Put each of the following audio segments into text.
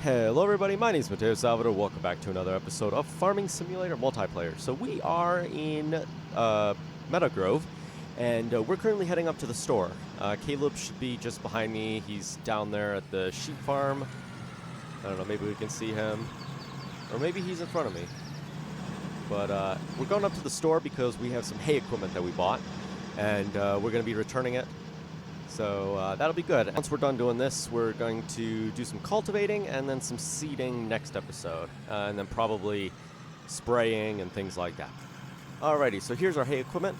Hello everybody, my name is Mateo-Tube. Welcome back to another episode of Farming Simulator Multiplayer. So we are in Meadow Grove, and we're currently heading up to the store. Caleb should be just behind me. He's down there at the sheep farm. I don't know, maybe we can see him. Or maybe he's in front of me. But we're going up to the store because we have some hay equipment that we bought, and we're going to be returning it. So that'll be good. Once we're done doing this, we're going to do some cultivating and then some seeding next episode. And then probably spraying and things like that. Alrighty, so here's our hay equipment.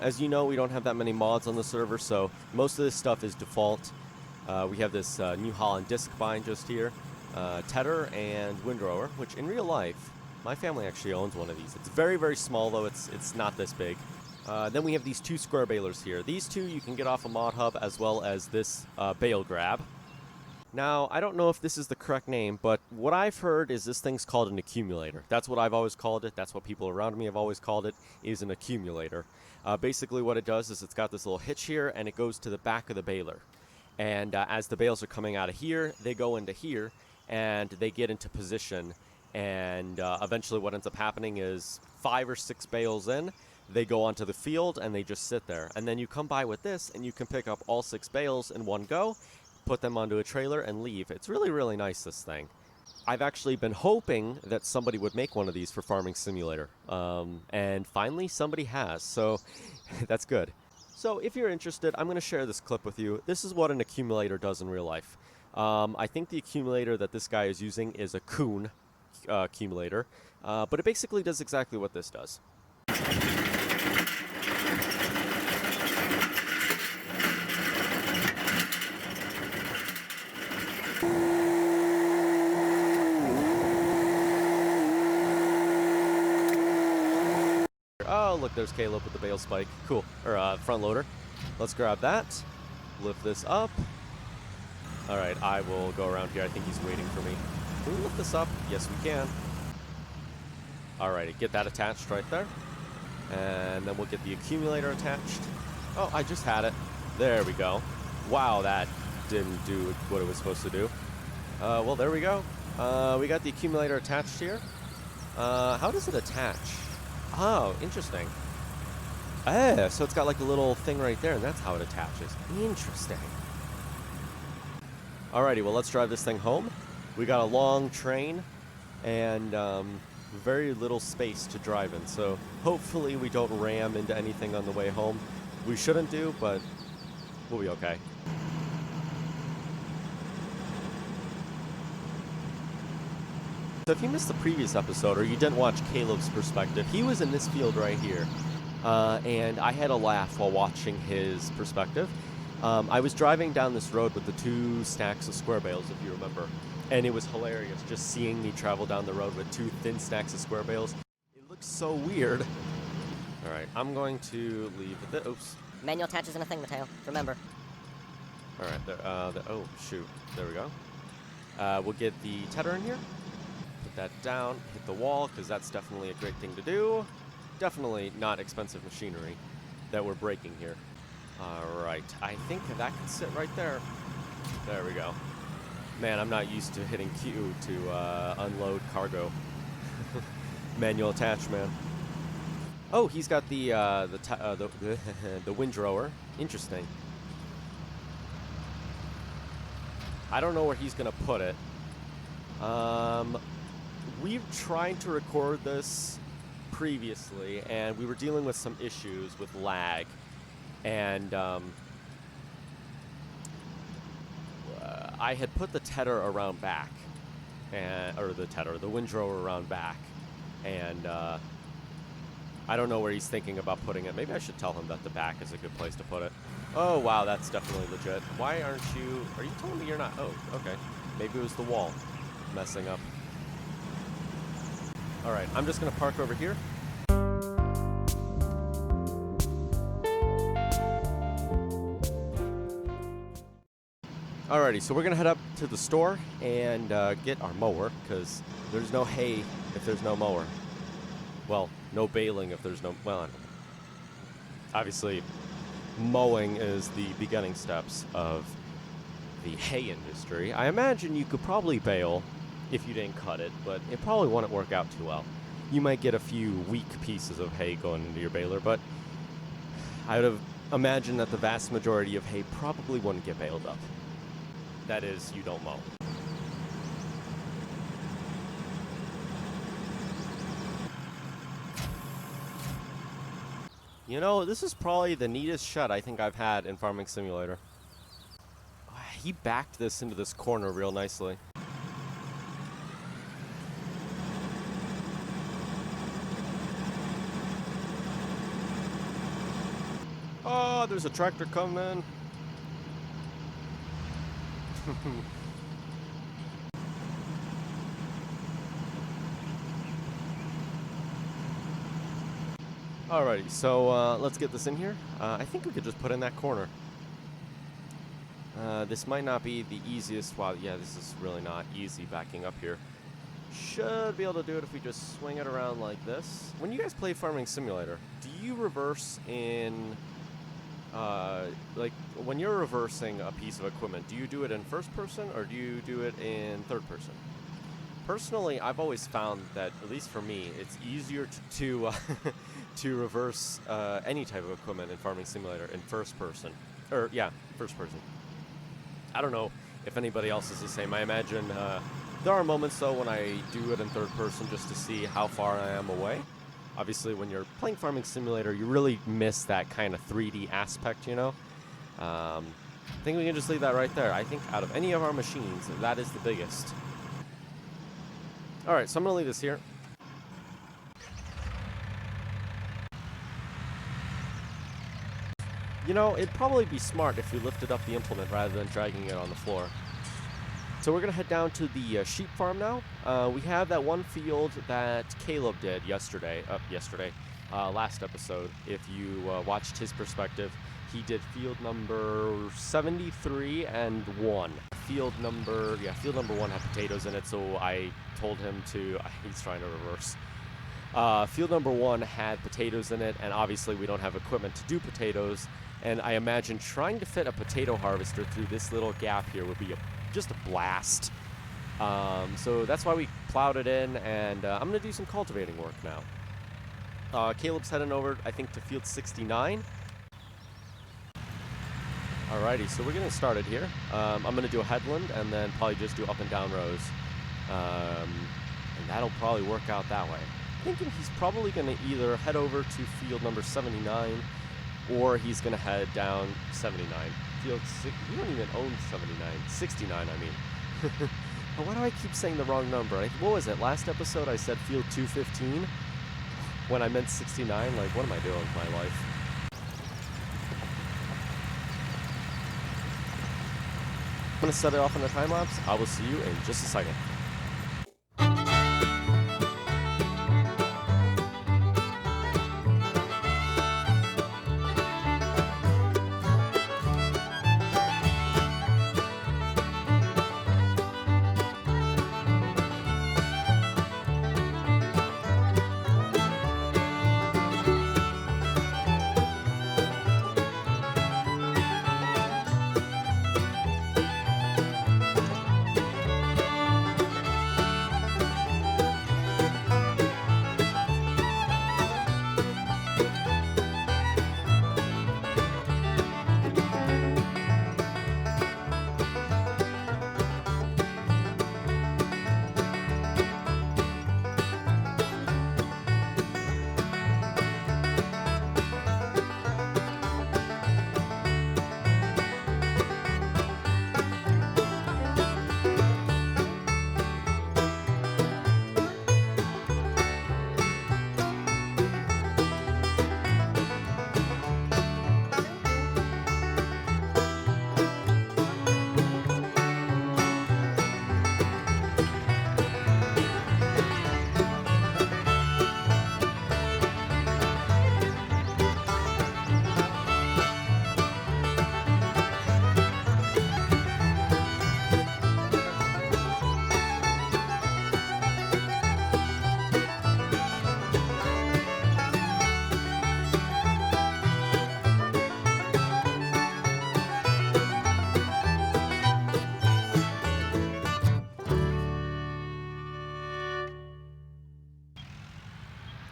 As you know, we don't have that many mods on the server, so most of this stuff is default. We have this New Holland disc bind just here, tedder and windrower, which in real life, my family actually owns one of these. It's very, very small, though. It's not this big. Then we have these two square balers here. These two you can get off of Modhub, as well as this bale grab. Now, I don't know if this is the correct name, but what I've heard is this thing's called an accumulator. That's what I've always called it. That's what people around me have always called it, is an accumulator. Basically what it does is it's got this little hitch here, and it goes to the back of the baler. And as the bales are coming out of here, they go into here, and they get into position. And eventually what ends up happening is 5 or 6 bales in, they go onto the field and they just sit there. And then you come by with this and you can pick up all 6 bales in one go, put them onto a trailer and leave. It's really, really nice, this thing. I've actually been hoping that somebody would make one of these for Farming Simulator. And finally somebody has, so that's good. So if you're interested, I'm going to share this clip with you. This is what an accumulator does in real life. I think the accumulator that this guy is using is a Kuhn accumulator, but it basically does exactly what this does. Oh, look, there's Caleb with the bale spike. Cool. Or front loader. Let's grab that. Lift this up. All right, I will go around here. I think he's waiting for me. Can we lift this up? Yes, we can. Alrighty, get that attached right there. And then we'll get the accumulator attached. Oh, I just had it. There we go. Wow, that didn't do what it was supposed to do. Well, there we go. We got the accumulator attached here. How does it attach? Oh, interesting. So it's got like a little thing right there, and that's how it attaches. Interesting. Alrighty, well, let's drive this thing home. We got a long train and very little space to drive in, so hopefully we don't ram into anything on the way home. We shouldn't do, but we'll be okay. So if you missed the previous episode or you didn't watch Caleb's perspective, he was in this field right here, and I had a laugh while watching his perspective. I was driving down this road with the 2 stacks of square bales, if you remember. And it was hilarious just seeing me travel down the road with 2 thin stacks of square bales. It looks so weird. All right, I'm going to leave the... Oops. Manual attach isn't a thing, Mateo. Remember. All right, there, oh, shoot. There we go. We'll get the tedder in here. Put that down. Hit the wall, because that's definitely a great thing to do. Definitely not expensive machinery that we're breaking here. All right, I think that can sit right there. There we go. Man, I'm not used to hitting Q to unload cargo. Manual attach, man. Oh, he's got the windrower. Interesting. I don't know where he's gonna put it. We've tried to record this previously, and we were dealing with some issues with lag, and I had put the tedder around back, or the windrower around back, and I don't know where he's thinking about putting it. Maybe I should tell him that the back is a good place to put it. Oh, wow, that's definitely legit. Why aren't you... Are you telling me you're not... Oh, okay. Maybe it was the wall messing up. All right, I'm just going to park over here. Alrighty, so we're going to head up to the store and get our mower, because there's no hay if there's no mower. Well, no baling if there's no... Well, obviously, mowing is the beginning steps of the hay industry. I imagine you could probably bale if you didn't cut it, but it probably wouldn't work out too well. You might get a few weak pieces of hay going into your baler, but I would have imagined that the vast majority of hay probably wouldn't get baled up. That is, you don't mow. You know, this is probably the neatest shot I think I've had in Farming Simulator. He backed this into this corner real nicely. Oh, there's a tractor coming. Alrighty, so let's get this in here. I think we could just put in that corner. This might not be the easiest. Wow, yeah, this is really not easy backing up here. Should be able to do it if we just swing it around like this. When you guys play Farming Simulator, do you reverse in, like, when you're reversing a piece of equipment, do you do it in first person or do you do it in third person? Personally, I've always found that, at least for me, it's easier to to reverse any type of equipment in Farming Simulator in first person. Or, yeah, first person. I don't know if anybody else is the same. I imagine there are moments, though, when I do it in third person just to see how far I am away. Obviously, when you're playing Farming Simulator, you really miss that kind of 3D aspect, you know? I think we can just leave that right there. I think out of any of our machines, that is the biggest. Alright, so I'm going to leave this here. You know, it'd probably be smart if we lifted up the implement rather than dragging it on the floor. So we're going to head down to the sheep farm now. We have that one field that Caleb did last episode. If you watched his perspective, he did field number 73 and 1. Field number 1 had potatoes in it, so I told him to, he's trying to reverse. Field number 1 had potatoes in it, and obviously we don't have equipment to do potatoes, and I imagine trying to fit a potato harvester through this little gap here would be just a blast. So that's why we plowed it in, and I'm going to do some cultivating work now. Caleb's heading over, I think, to field 69. Alrighty, so we're getting started here. I'm going to do a headland and then probably just do up and down rows. And that'll probably work out that way. Thinking he's probably going to either head over to field number 79 or he's going to head down 79. Field 6, we don't even own 79. 69, I mean. Why do I keep saying the wrong number? What was it? Last episode I said field 215 when I meant 69. Like, what am I doing with my life? I'm going to set it off on the time lapse. I will see you in just a second.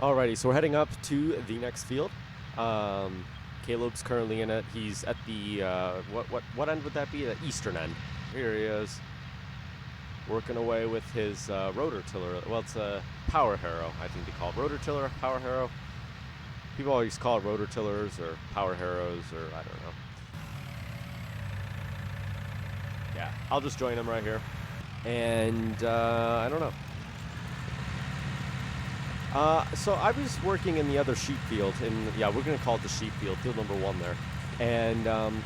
Alrighty, so we're heading up to the next field. Caleb's currently in it. He's at the what end would that be? The eastern end. Here he is, working away with his rotor tiller. Well, it's a power harrow, I think they call it. Rotor tiller, power harrow. People always call it rotor tillers or power harrows, or I don't know. Yeah, I'll just join him right here. And I don't know. So I was working in the other sheep field, we're going to call it the sheep field number 1 there. And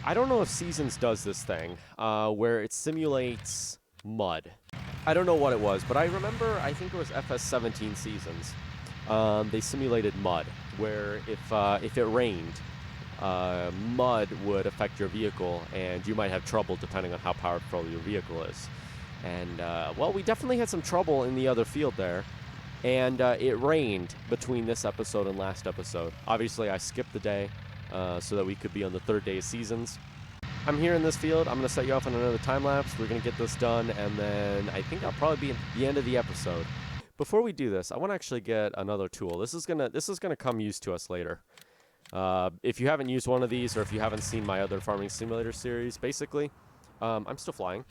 I don't know if Seasons does this thing where it simulates mud. I don't know what it was, but I remember, I think it was FS17 Seasons. They simulated mud, where if it rained, mud would affect your vehicle, and you might have trouble depending on how powerful your vehicle is. And, well, we definitely had some trouble in the other field there. And it rained between this episode and last episode. Obviously, I skipped the day so that we could be on the 3rd day of Seasons. I'm here in this field. I'm going to set you off on another time-lapse. We're going to get this done, and then I think I'll probably be at the end of the episode. Before we do this, I want to actually get another tool. This is gonna come used to us later. If you haven't used one of these, or if you haven't seen my other farming simulator series, basically, I'm still flying.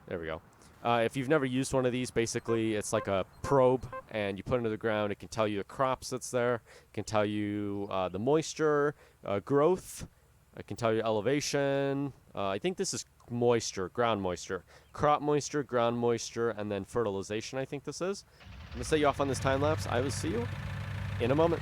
There we go. If you've never used one of these, basically it's like a probe, and you put it into the ground. It can tell you the crops that's there. It can tell you the moisture, growth. It can tell you elevation. I think this is moisture, ground moisture. Crop moisture, ground moisture, and then fertilization, I think this is. I'm going to set you off on this time lapse. I will see you in a moment.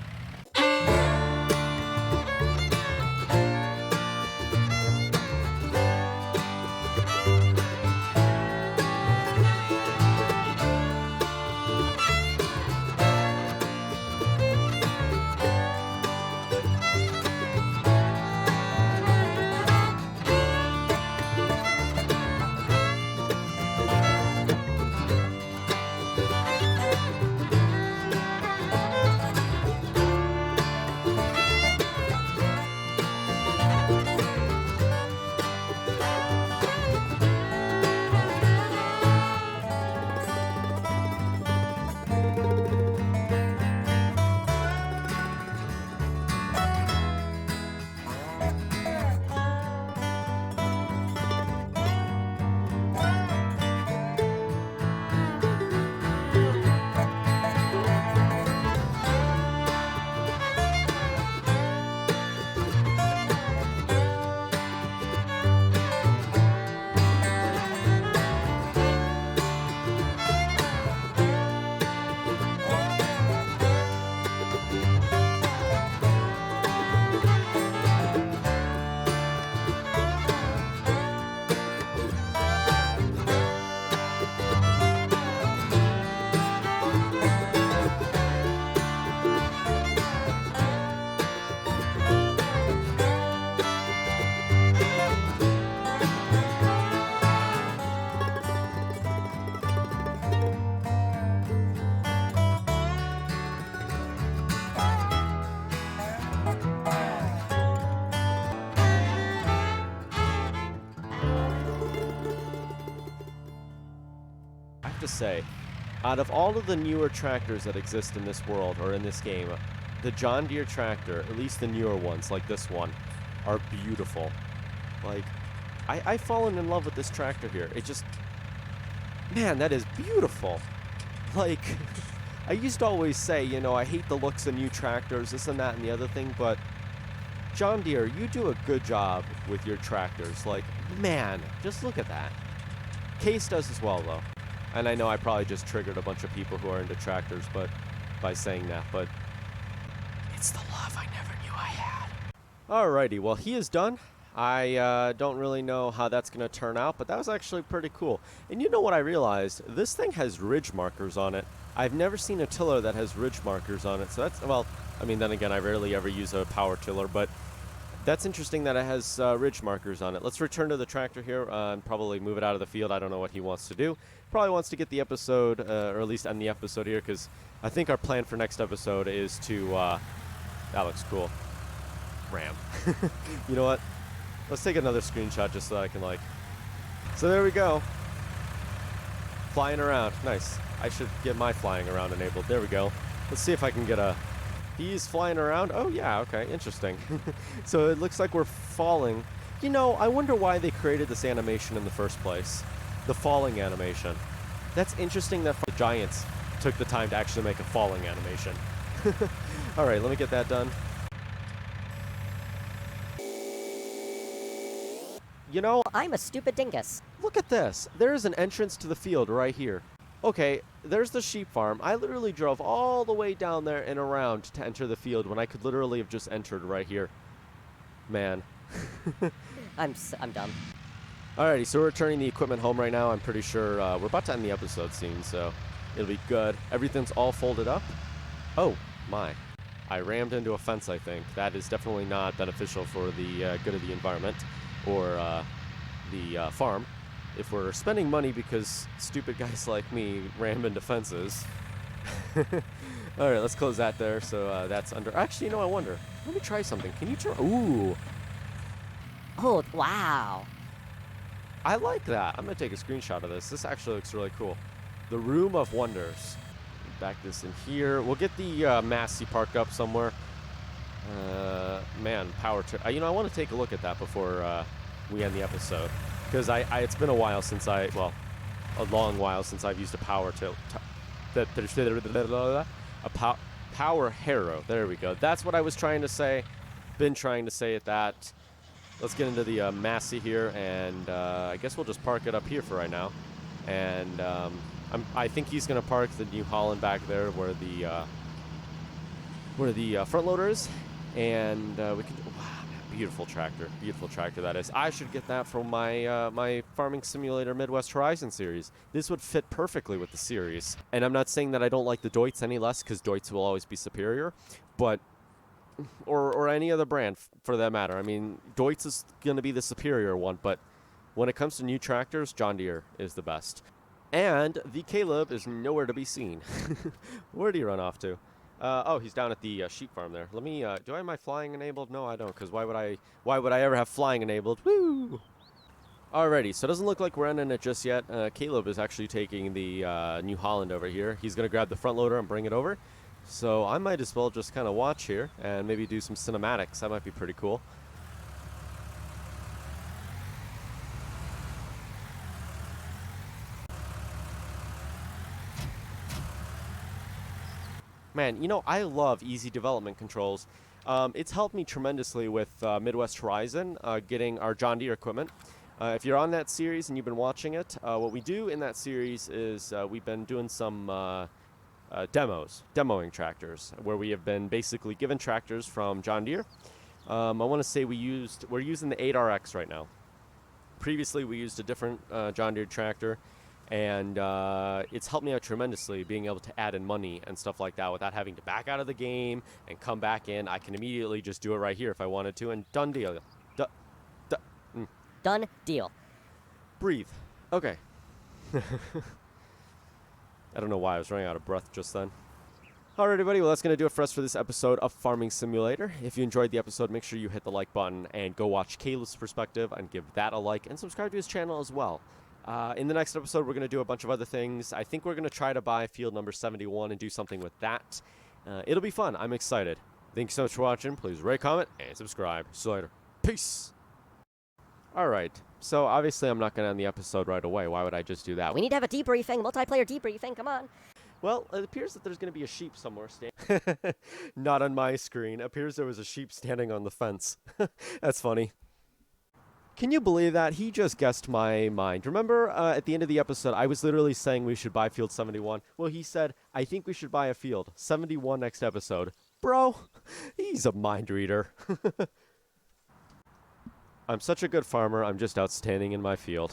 To say, out of all of the newer tractors that exist in this world or in this game, the John Deere tractor, at least the newer ones like this one, are beautiful. Like, I've fallen in love with this tractor here. It just, man, that is beautiful. Like, I used to always say, you know, I hate the looks of new tractors, this and that and the other thing, but John Deere, you do a good job with your tractors. Like, man, just look at that. Case does as well, though. And I know I probably just triggered a bunch of people who are into tractors by saying that, but it's the love I never knew I had. Alrighty, well, he is done. I don't really know how that's going to turn out, but that was actually pretty cool. And you know what I realized? This thing has ridge markers on it. I've never seen a tiller that has ridge markers on it. So that's, well, I mean, then again, I rarely ever use a power tiller, but that's interesting that it has ridge markers on it. Let's return to the tractor here and probably move it out of the field. I don't know what he wants to do. Probably wants to get the episode, or at least end the episode here, because I think our plan for next episode is to, that looks cool, ram. You know what? Let's take another screenshot just so I can, like, so there we go. Flying around. Nice. I should get my flying around enabled. There we go. Let's see if I can get a... He's flying around. Oh, yeah, okay, interesting. So it looks like we're falling. You know, I wonder why they created this animation in the first place. The falling animation. That's interesting that the Giants took the time to actually make a falling animation. All right, let me get that done. You know, I'm a stupid dingus. look at this. There's an entrance to the field right here. Okay, there's the sheep farm. I literally drove all the way down there and around to enter the field when I could literally have just entered right here. Man. I'm dumb. Alrighty, so we're returning the equipment home right now. I'm pretty sure we're about to end the episode soon, so it'll be good. Everything's all folded up. Oh, my. I rammed into a fence, I think. That is definitely not beneficial for the good of the environment or the farm. If we're spending money because stupid guys like me ram into fences. Alright, let's close that there. So that's under... Actually, you know, I wonder. Let me try something. Can you turn... Ooh. Oh, wow. I like that. I'm going to take a screenshot of this. This actually looks really cool. The Room of Wonders. Back this in here. We'll get the Massey parked up somewhere. Man, power to... you know, I want to take a look at that before we end the episode. Because it's been a while since a long while since I've used a power tilt. Power harrow. There we go. That's what I was trying to say. Been trying to say it that. Let's get into the Massey here, and I guess we'll just park it up here for right now. And I think he's going to park the New Holland back there where the front loader is, and we can. Wow, beautiful tractor that is. I should get that from my my Farming Simulator Midwest Horizon series. This would fit perfectly with the series. And I'm not saying that I don't like the Deutz any less, because Deutz will always be superior, but. Or any other brand, for that matter. I mean, Deutz is going to be the superior one, but when it comes to new tractors, John Deere is the best. And the Caleb is nowhere to be seen. Where did he run off to? Oh, he's down at the sheep farm there. Let me, do I have my flying enabled? No, I don't, because why would I ever have flying enabled? Woo! Alrighty, so it doesn't look like we're ending it just yet. Caleb is actually taking the New Holland over here. He's going to grab the front loader and bring it over. So I might as well just kind of watch here and maybe do some cinematics. That might be pretty cool. Man, you know, I love easy development controls. It's helped me tremendously with Midwest Horizon, getting our John Deere equipment. If you're on that series and you've been watching it, what we do in that series is we've been doing some... demoing tractors, where we have been basically given tractors from John Deere. I want to say we're using the 8RX right now. Previously, we used a different John Deere tractor, and it's helped me out tremendously being able to add in money and stuff like that without having to back out of the game and come back in. I can immediately just do it right here if I wanted to, and done deal. Done deal. Breathe. Okay. I don't know why I was running out of breath just then. All right, everybody. Well, that's going to do it for us for this episode of Farming Simulator. If you enjoyed the episode, make sure you hit the like button and go watch Caleb's perspective and give that a like and subscribe to his channel as well. In the next episode, we're going to do a bunch of other things. I think we're going to try to buy field number 71 and do something with that. It'll be fun. I'm excited. Thank you so much for watching. Please rate, comment, and subscribe. See you later. Peace. All right. So, obviously, I'm not going to end the episode right away. Why would I just do that? We need to have a debriefing, multiplayer debriefing, come on. Well, it appears that there's going to be a sheep somewhere standing. Not on my screen. It appears there was a sheep standing on the fence. That's funny. Can you believe that? He just guessed my mind. Remember, at the end of the episode, I was literally saying we should buy field 71. Well, he said, I think we should buy a field. 71 next episode. Bro, he's a mind reader. I'm such a good farmer, I'm just outstanding in my field.